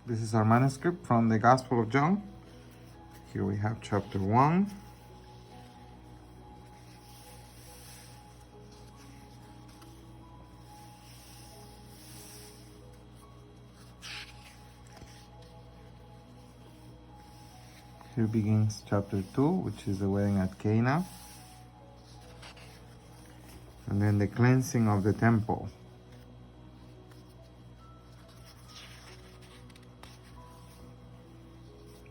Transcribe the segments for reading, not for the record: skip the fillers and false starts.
This is our manuscript from the Gospel of John. Here we have chapter 1. Here begins chapter 2, which is the wedding at Cana. And then the cleansing of the temple.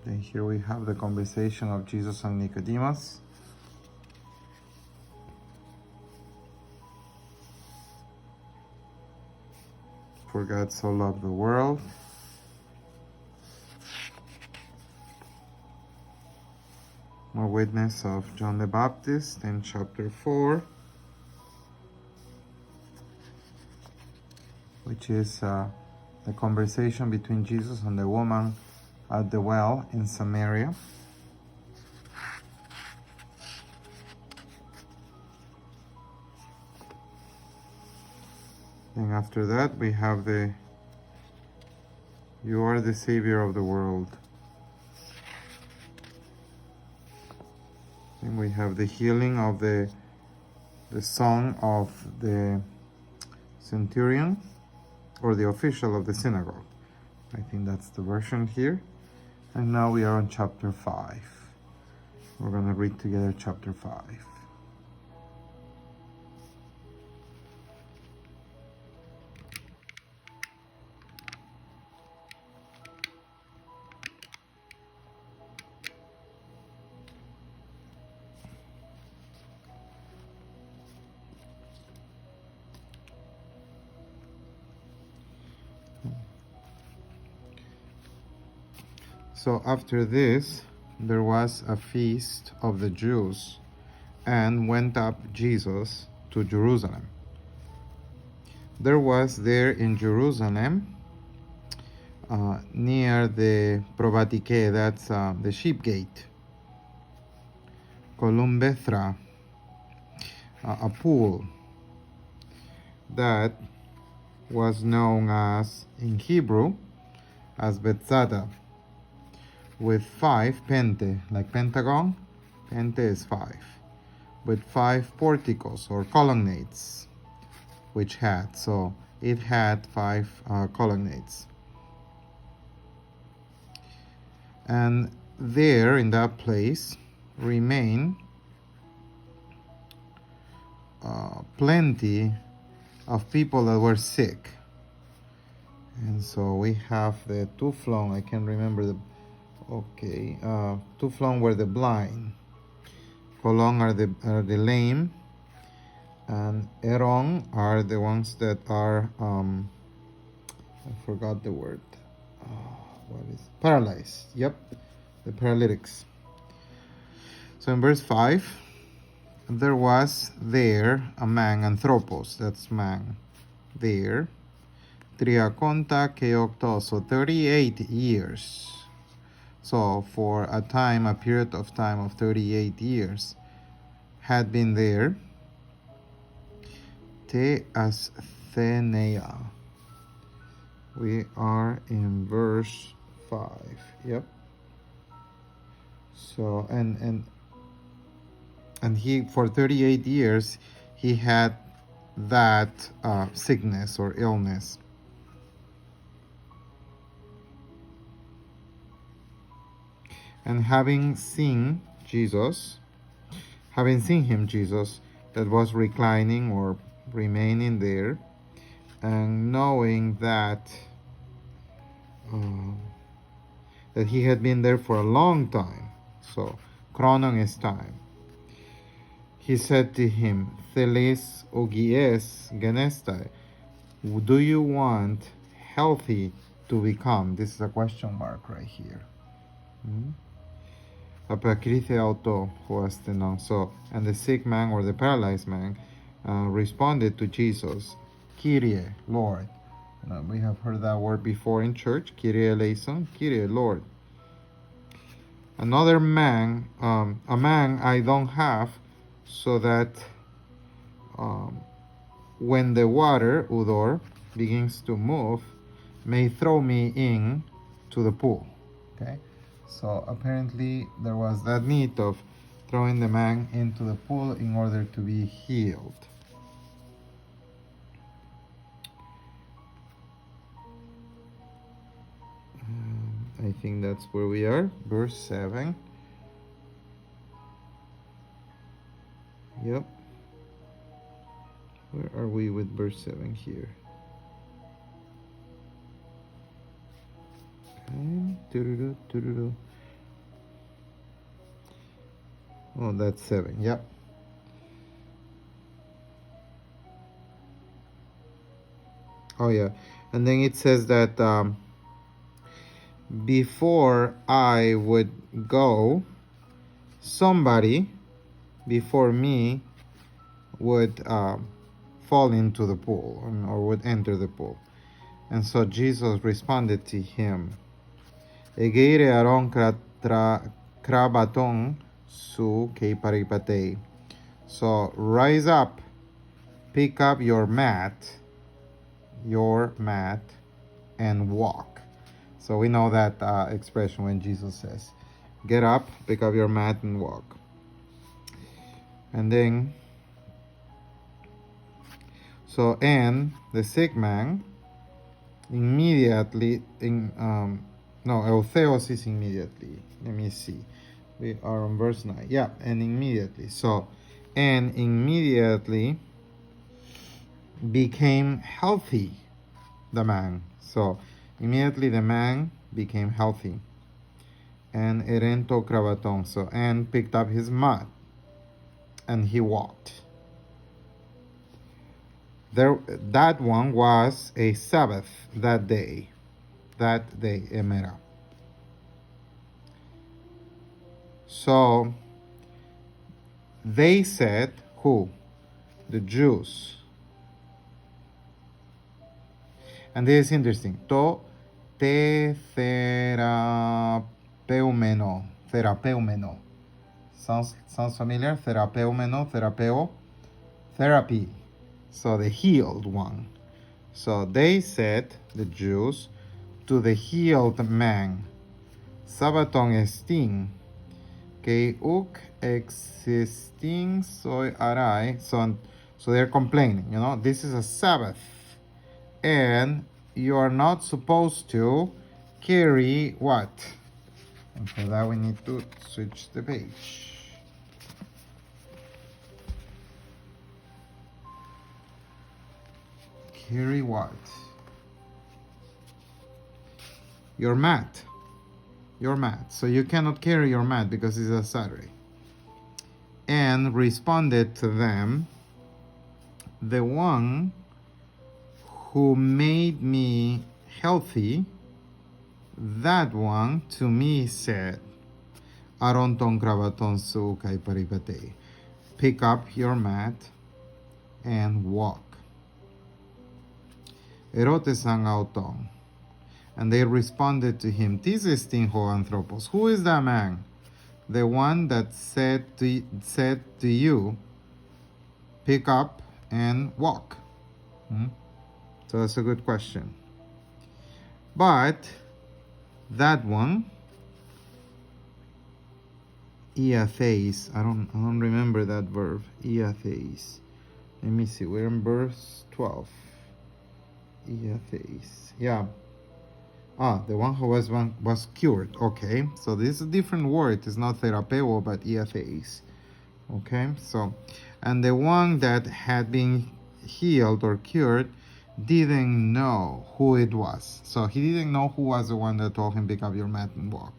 Then here we have the conversation of Jesus and Nicodemus. For God so loved the world. More witness of John the Baptist in chapter 4, which is the conversation between Jesus and the woman at the well in Samaria. And after that we have the "You are the Savior of the world." And we have the healing of the son of the centurion, or the official of the synagogue. I think that's the version here. And now we are on chapter 5. We're going to read together chapter 5. So after this, there was a feast of the Jews, and went up Jesus to Jerusalem. There was there in Jerusalem, near the Probatike, that's the sheep gate, Columbethra, a pool that was known as, in Hebrew, as Bethzada, with 5 pente, like pentagon, pente is 5, with 5 porticos or colonnades, which had, so it had 5 colonnades. And there in that place remain plenty of people that were sick. And so we have the Tuflon, I can't remember the, Tuflon were the blind, Colon are the lame, and Eron are the ones that are, I forgot the word, paralyzed, yep, the paralytics. So in verse 5, there was there a man, anthropos, that's man, there, triakonta keoktos, so 38 years. So for a period of time of 38 years, had been there, te asthenea. We are in verse 5. Yep. So and he, for 38 years, he had that sickness or illness. And having seen him, Jesus, that was reclining or remaining there, and knowing that he had been there for a long time, so chronon is time, he said to him, Theles ogies genestai, do you want healthy to become? This is a question mark right here. So, and the sick man or the paralyzed man responded to Jesus, Kyrie, Lord. We have heard that word before in church, Kyrie eleison, Kyrie, Lord. Another man, a man I don't have, so that when the water, udor, begins to move, may throw me in to the pool. Okay, so apparently there was that need of throwing the man into the pool in order to be healed. I think that's where we are, verse 7. Yep. Where are we with verse 7 here? Okay. Doo-doo-doo. Oh, that's 7. Yep. Oh, yeah. And then it says that before I would go, somebody before me would fall into the pool or would enter the pool. And so Jesus responded to him, Egeire aron krabaton su kei paripatei. So rise up, pick up your mat, and walk. So we know that expression when Jesus says, get up, pick up your mat, and walk. And then, and the sick man immediately, eutheos is immediately. Let me see. We are on verse 9. Yeah, and immediately. So, and immediately became healthy, the man. So, immediately the man became healthy. And erento kravaton. So, and picked up his mat. And he walked. That one was a Sabbath that day. Emera. So, they said, who? The Jews. And this is interesting. To te therapeumeno. Sounds familiar? Therapeo, therapy. So the healed one. So they said, the Jews, to the healed man, Sabaton estin, que uk existing soy arai. So they're complaining, this is a Sabbath. And you are not supposed to carry what? And for that we need to switch the page. Carry what? Your mat. So you cannot carry your mat because it's a Saturday. And responded to them, the one who made me healthy, that one to me said, Aronton kravaton su kai paripate. Pick up your mat and walk. Erotesang auton. And they responded to him, Tisestin ho anthropos. Who is that man? The one that said to you, pick up and walk. So that's a good question. But that one, iatheis. I don't remember that verb. Iatheis. Let me see. We're in verse 12. Iatheis. Yeah. The one who was cured. Okay. So this is a different word. It's not therapeo, but iatheis. Okay. So, and the one that had been healed or cured didn't know who it was. So he didn't know who was the one that told him, pick up your mat and walk.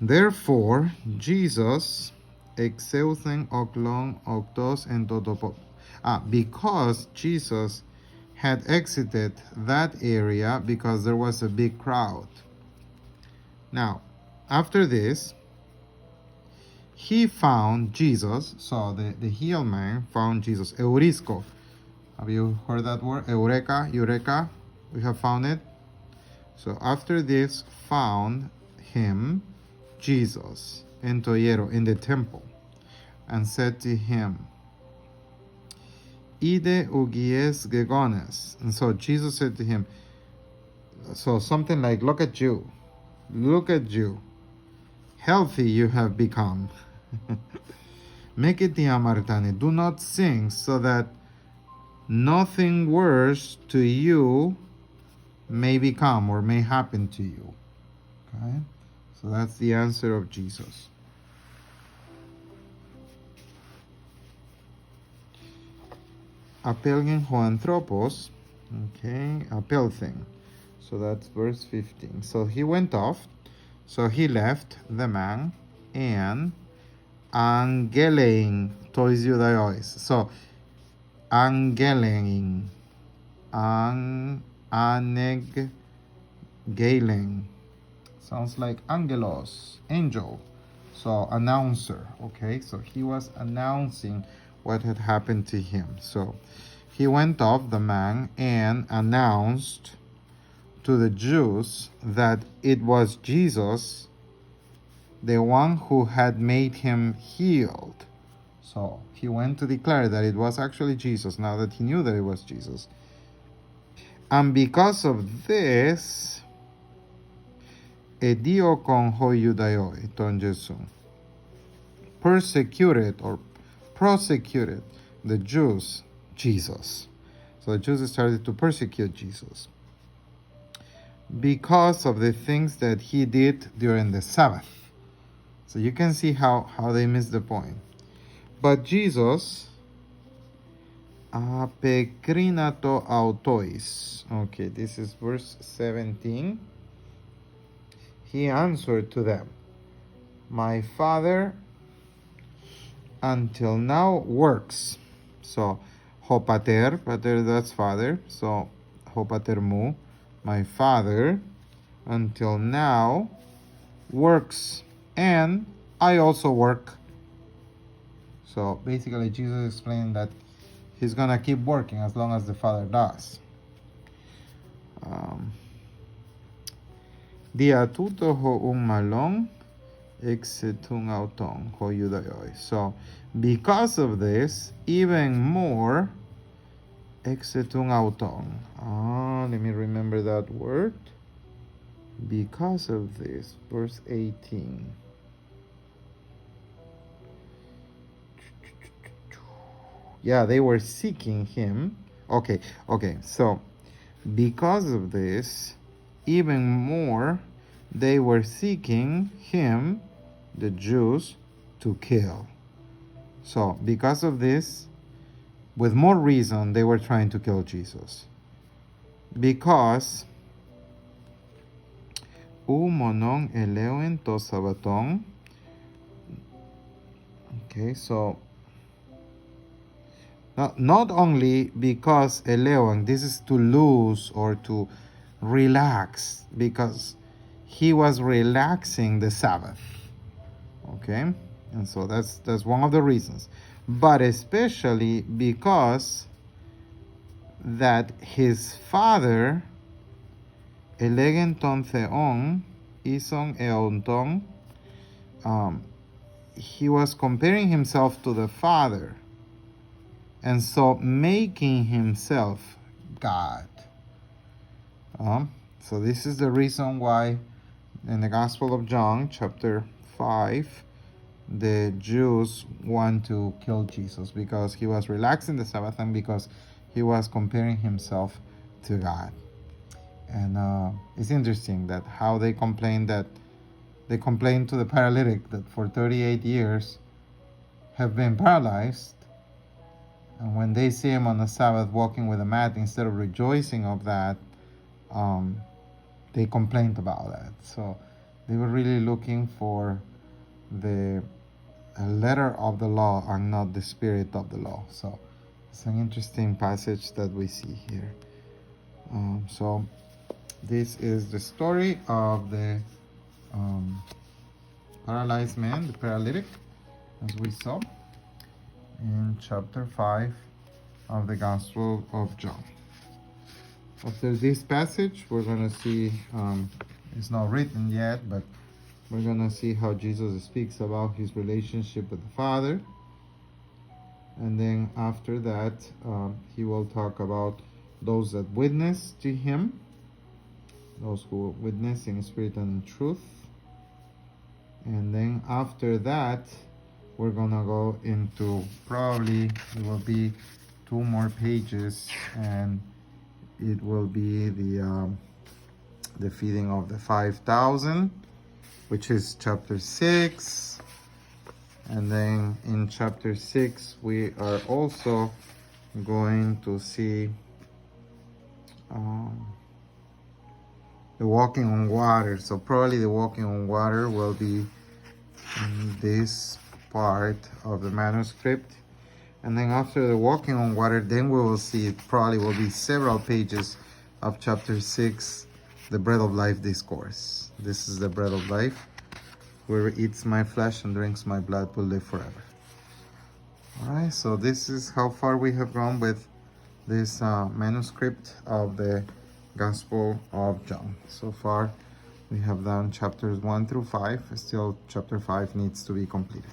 Therefore, Jesus exeusen oklon octos en totopo. Because Jesus had exited that area because there was a big crowd. Now, after this, he found Jesus. So the healed man found Jesus. Eurisco. Have you heard that word? Eureka. We have found it. So after this, found him, Jesus, in Toyero, in the temple, and said to him, Ide ugies gegones. And so Jesus said to him, So something like, look at you, healthy you have become. Mekiti amartani, do not sing, so that nothing worse to you may become or may happen to you. Okay, so that's the answer of Jesus. Apelgen hoanthropos, okay, apelthen. So that's verse 15. So he went off, so he left the man, and angelein tois judaiois. So angelein, aneg galen, sounds like angelos, angel. So announcer, okay, so he was announcing what had happened to him. So he went off, the man, and announced to the Jews that it was Jesus, the one who had made him healed. So he went to declare that it was actually Jesus, now that he knew that it was Jesus. And because of this, edio con ho judaioi ton Jesu, persecuted or prosecuted the Jews, Jesus. So the Jews started to persecute Jesus because of the things that he did during the Sabbath. So you can see how they missed the point. But Jesus, apekrinato autois. Okay, this is verse 17. He answered to them, my Father until now works. So, hopater, pater, that's father. So, hopater mu, my Father until now works, and I also work. So basically Jesus explained that he's gonna keep working as long as the Father does. Dia tuto ho malong exitung auton ho judaioi. So because of this, even more exitung auton. Let me remember that word. Because of this, verse 18. Yeah, they were seeking him. Okay, so because of this, even more, they were seeking him, the Jews, to kill. So because of this, with more reason, they were trying to kill Jesus. Because monon eleuen to sabaton. Okay, so not only because eleuen, this is to lose or to relax, because he was relaxing the Sabbath. Okay, and so that's one of the reasons, but especially because that his father elegenton theon ison eonton, he was comparing himself to the Father, and so making himself God. So this is the reason why in the Gospel of John, chapter 5, the Jews want to kill Jesus, because he was relaxing the Sabbath and because he was comparing himself to God. And it's interesting that how they complained to the paralytic that for 38 years have been paralyzed, and when they see him on the Sabbath walking with a mat, instead of rejoicing of that, they complained about that. So they were really looking for the letter of the law and not the spirit of the law. So it's an interesting passage that we see here. So this is the story of the paralyzed man, the paralytic, as we saw in chapter 5 of the Gospel of John. After this passage, we're going to see, it's not written yet, but we're going to see how Jesus speaks about his relationship with the Father. And then after that, he will talk about those that witness to him, those who witness in spirit and in truth. And then after that, we're gonna go into, probably it will be 2 more pages, and it will be the feeding of the 5,000, which is chapter 6. And then in chapter 6 we are also going to see the walking on water. So probably the walking on water will be in this part of the manuscript. And then after the walking on water, then we will see, it probably will be several pages of chapter 6, the bread of life discourse. This is the bread of life. Whoever eats my flesh and drinks my blood will live forever. All right, so this is how far we have gone with this manuscript of the Gospel of John. So far, we have done chapters 1 through 5. Still, chapter 5 needs to be completed.